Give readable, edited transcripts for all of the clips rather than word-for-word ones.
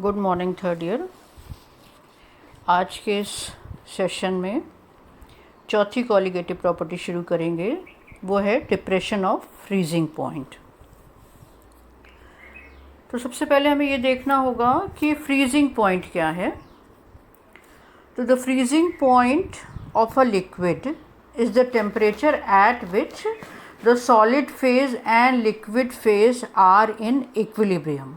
Good morning third year. आज के इस सेशन में चौथी कॉलिगेटिव प्रॉपर्टी शुरू करेंगे। वो है डिप्रेशन ऑफ फ्रीजिंग पॉइंट। तो सबसे पहले हमें ये देखना होगा कि फ्रीजिंग पॉइंट क्या है। तो the freezing point of a liquid is the temperature at which the solid phase and liquid phase are in equilibrium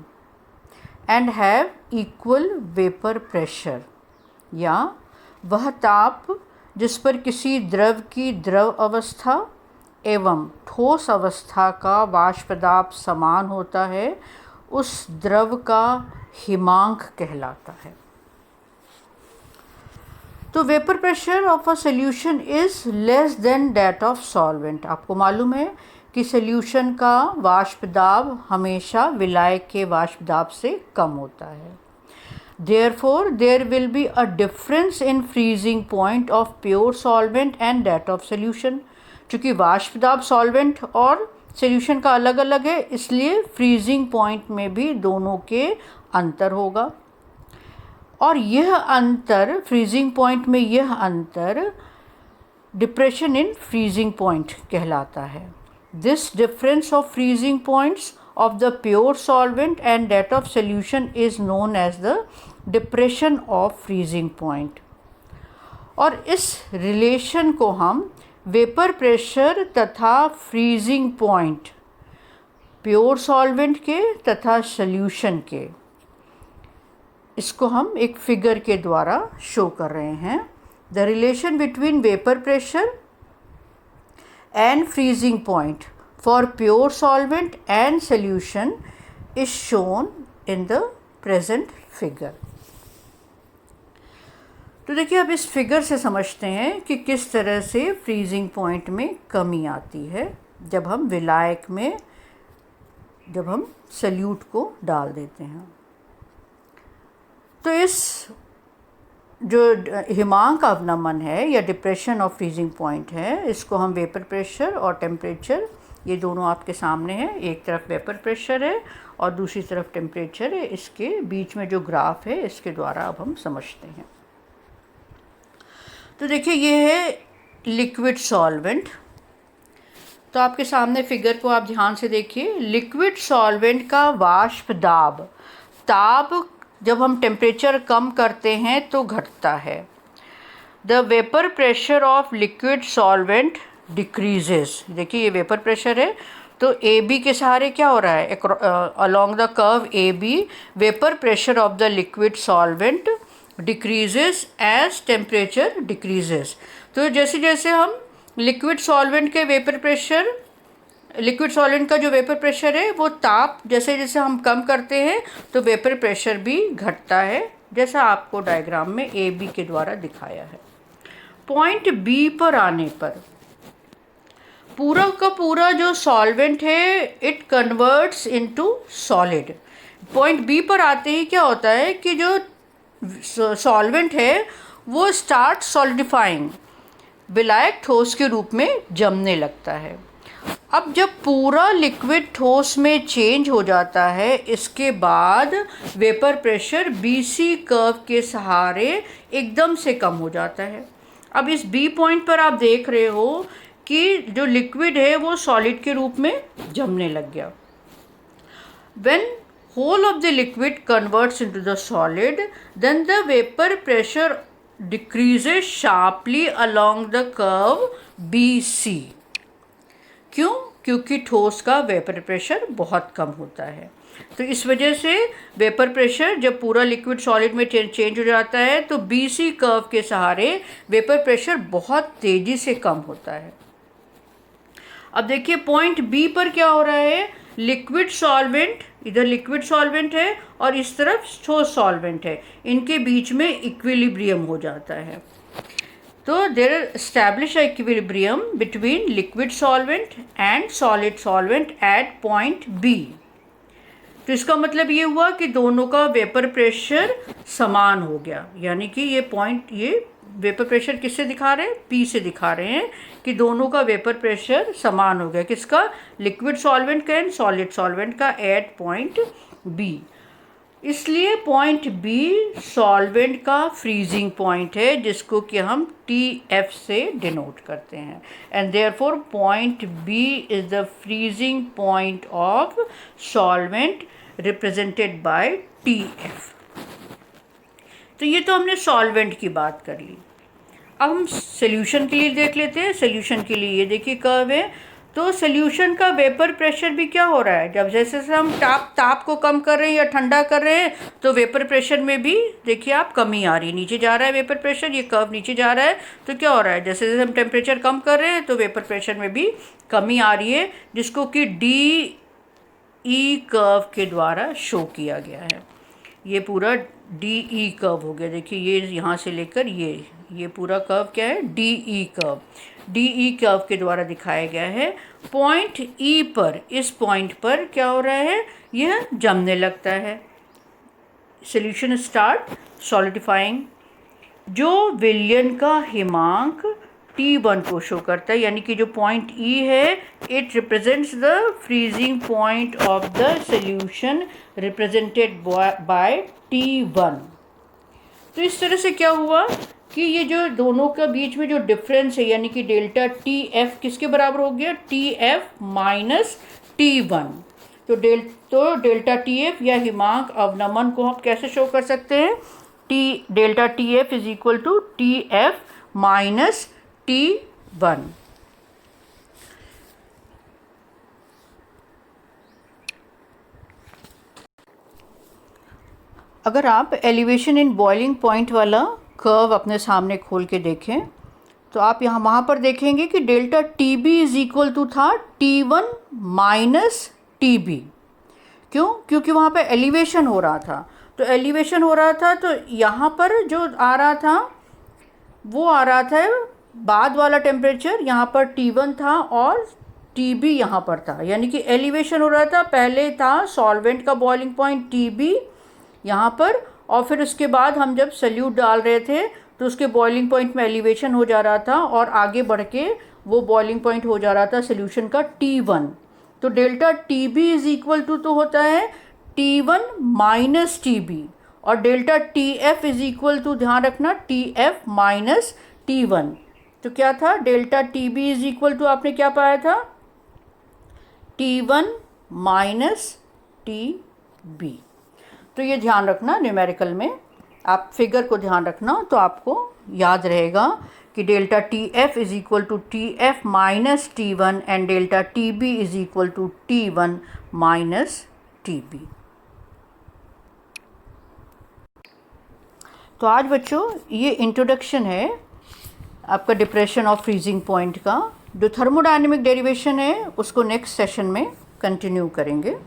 and have equal vapour pressure, या वह ताप जिस पर किसी द्रव की द्रव अवस्था एवं ठोस अवस्था का वाष्प दाब समान होता है, उस द्रव का हिमांक कहलाता है। तो vapour pressure of a solution is less than that of solvent. आपको मालूम है कि सॉल्यूशन का वाष्प दाब हमेशा विलायक के वाष्प दाब से कम होता है। Therefore, there will be a difference in freezing point of pure solvent and that of solution। चूँकि वाष्प दाब सॉल्वेंट और सॉल्यूशन का अलग अलग है, इसलिए फ्रीजिंग पॉइंट में भी दोनों के अंतर होगा। और यह अंतर, फ्रीजिंग पॉइंट में यह अंतर डिप्रेशन इन फ्रीजिंग पॉइंट कहलाता है। This difference of freezing points of the pure solvent and that of solution is known as the depression of freezing point। और इस रिलेशन को हम वेपर प्रेशर तथा फ्रीजिंग पॉइंट, प्योर सॉल्वेंट के तथा solution के, इसको हम एक फिगर के द्वारा शो कर रहे हैं। The relation between vapour pressure and freezing point for pure solvent and solution is shown in the present figure। तो देखिए, अब इस फिगर से समझते हैं कि किस तरह से फ्रीजिंग पॉइंट में कमी आती है जब हम विलायक में, जब हम सल्यूट को डाल देते हैं। तो इस जो हिमांक अवनमन है या डिप्रेशन ऑफ फ्रीजिंग पॉइंट है, इसको हम वेपर प्रेशर और टेम्परेचर, ये दोनों आपके सामने हैं। एक तरफ वेपर प्रेशर है और दूसरी तरफ टेम्परेचर है। इसके बीच में जो ग्राफ है, इसके द्वारा अब हम समझते हैं। तो देखिए, ये है लिक्विड सॉल्वेंट। तो आपके सामने फिगर को आप ध्यान से देखिए। लिक्विड सॉल्वेंट का वाष्प दाब, ताप जब हम टेम्परेचर कम करते हैं तो घटता है। The vapour pressure of liquid solvent decreases. देखिए, ये वेपर प्रेशर है, तो ए बी के सहारे क्या हो रहा है, along the curve A B vapour pressure of the liquid solvent decreases as temperature decreases. तो जैसे जैसे हम लिक्विड सॉल्वेंट के वेपर प्रेशर, लिक्विड सॉल्वेंट का जो वेपर प्रेशर है, वो ताप जैसे जैसे हम कम करते हैं तो वेपर प्रेशर भी घटता है, जैसा आपको डायग्राम में ए बी के द्वारा दिखाया है। पॉइंट बी पर आने पर पूरा का पूरा जो सॉल्वेंट है, it converts into solid. Point B पर आते ही क्या होता है कि जो सॉल्वेंट है वो स्टार्ट सॉलिडिफाइंग, विलायक ठोस के रूप में जमने लगता है। अब जब पूरा लिक्विड ठोस में चेंज हो जाता है, इसके बाद वेपर प्रेशर बीसी कर्व के सहारे एकदम से कम हो जाता है। अब इस बी पॉइंट पर आप देख रहे हो कि जो लिक्विड है वो सॉलिड के रूप में जमने लग गया। When whole of the liquid converts into the solid, then the vapor pressure decreases sharply along the curve BC। क्यों? क्योंकि ठोस का वेपर प्रेशर बहुत कम होता है। तो इस वजह से वेपर प्रेशर जब पूरा लिक्विड सॉलिड में चेंज हो जाता है तो बीसी कर्व के सहारे वेपर प्रेशर बहुत तेज़ी से कम होता है। अब देखिए, पॉइंट बी पर क्या हो रहा है, लिक्विड सॉल्वेंट, इधर लिक्विड सॉल्वेंट है और इस तरफ ठोस सॉल्वेंट है, इनके बीच में इक्विलिब्रियम हो जाता है। तो there establish a equilibrium between liquid solvent and solid solvent at point B। तो इसका मतलब ये हुआ कि दोनों का वेपर प्रेशर समान हो गया, यानी कि ये पॉइंट, ये वेपर प्रेशर किससे दिखा रहे हैं, P से दिखा रहे हैं कि दोनों का वेपर प्रेशर समान हो गया। किसका, लिक्विड सॉल्वेंट का एंड सॉलिड सॉल्वेंट का एट पॉइंट B। इसलिए पॉइंट बी सॉल्वेंट का फ्रीजिंग पॉइंट है, जिसको कि हम TF से डिनोट करते हैं, and therefore point B is the freezing point of solvent represented by TF। तो ये तो हमने सॉल्वेंट की बात कर ली। अब हम सोल्यूशन के लिए देख लेते हैं। सोल्यूशन के लिए ये देखिए कर्व है, तो सोल्यूशन का वेपर प्रेशर भी क्या हो रहा है, जब जैसे हम ताप को कम कर रहे हैं या ठंडा कर रहे हैं, तो वेपर प्रेशर में भी देखिए आप कमी आ रही है, नीचे जा रहा है वेपर प्रेशर, ये कर्व नीचे जा रहा है। तो क्या हो रहा है, जैसे जैसे हम टेम्परेचर कम कर रहे हैं तो वेपर प्रेशर में भी कमी आ रही है, जिसको कि DE कर्व के द्वारा शो किया गया है। ये पूरा DE कर्व हो गया, देखिए ये यहाँ से लेकर ये पूरा कर्व क्या है, DE कर्व। DE कर्व के द्वारा दिखाया गया है। पॉइंट E पर, इस पॉइंट पर क्या हो रहा है, यह जमने लगता है, सॉल्यूशन स्टार्ट सॉलिडिफाइंग। जो विलयन का हिमांक T1 को शो करता है, यानी कि जो पॉइंट E है, it represents the freezing point of the solution represented by T1। तो इस तरह से क्या हुआ कि ये जो दोनों के बीच में जो डिफरेंस है, यानी कि डेल्टा TF किसके बराबर हो गया, TF माइनस T1। तो डेल्टा TF या हिमांक अवनमन को हम कैसे शो कर सकते हैं, delta TF is equal to TF minus T1। अगर आप एलिवेशन इन बॉइलिंग पॉइंट वाला कर्व अपने सामने खोल के देखें, तो आप वहाँ पर देखेंगे कि delta TB is equal to था T1 माइनस TB। क्यों, क्योंकि वहाँ पे एलिवेशन हो रहा था। तो एलिवेशन हो रहा था, तो यहाँ पर जो आ रहा था वो आ रहा था बाद वाला टेम्परेचर, यहाँ पर T1 था और TB यहाँ पर था, यानी कि एलिवेशन हो रहा था। पहले था सॉल्वेंट का बॉइलिंग पॉइंट TB यहाँ पर, और फिर उसके बाद हम जब सल्यूट डाल रहे थे तो उसके बॉइलिंग पॉइंट में एलिवेशन हो जा रहा था, और आगे बढ़ के वो बॉइलिंग पॉइंट हो जा रहा था सॉल्यूशन का T1। तो delta TB is equal to तो होता है T1 माइनस TB, और delta TF is equal to, ध्यान रखना, TF माइनस T1। तो क्या था, delta TB is equal to आपने क्या पाया था, T1 माइनस TB। तो ये ध्यान रखना, न्यूमेरिकल में आप फिगर को ध्यान रखना, तो आपको याद रहेगा कि delta TF is equal to TF minus T1 and delta TB is equal to T1 minus TB। तो आज बच्चों ये इंट्रोडक्शन है आपका डिप्रेशन ऑफ फ्रीजिंग पॉइंट का। जो थर्मोडायनेमिक डेरिवेशन है उसको नेक्स्ट सेशन में कंटिन्यू करेंगे।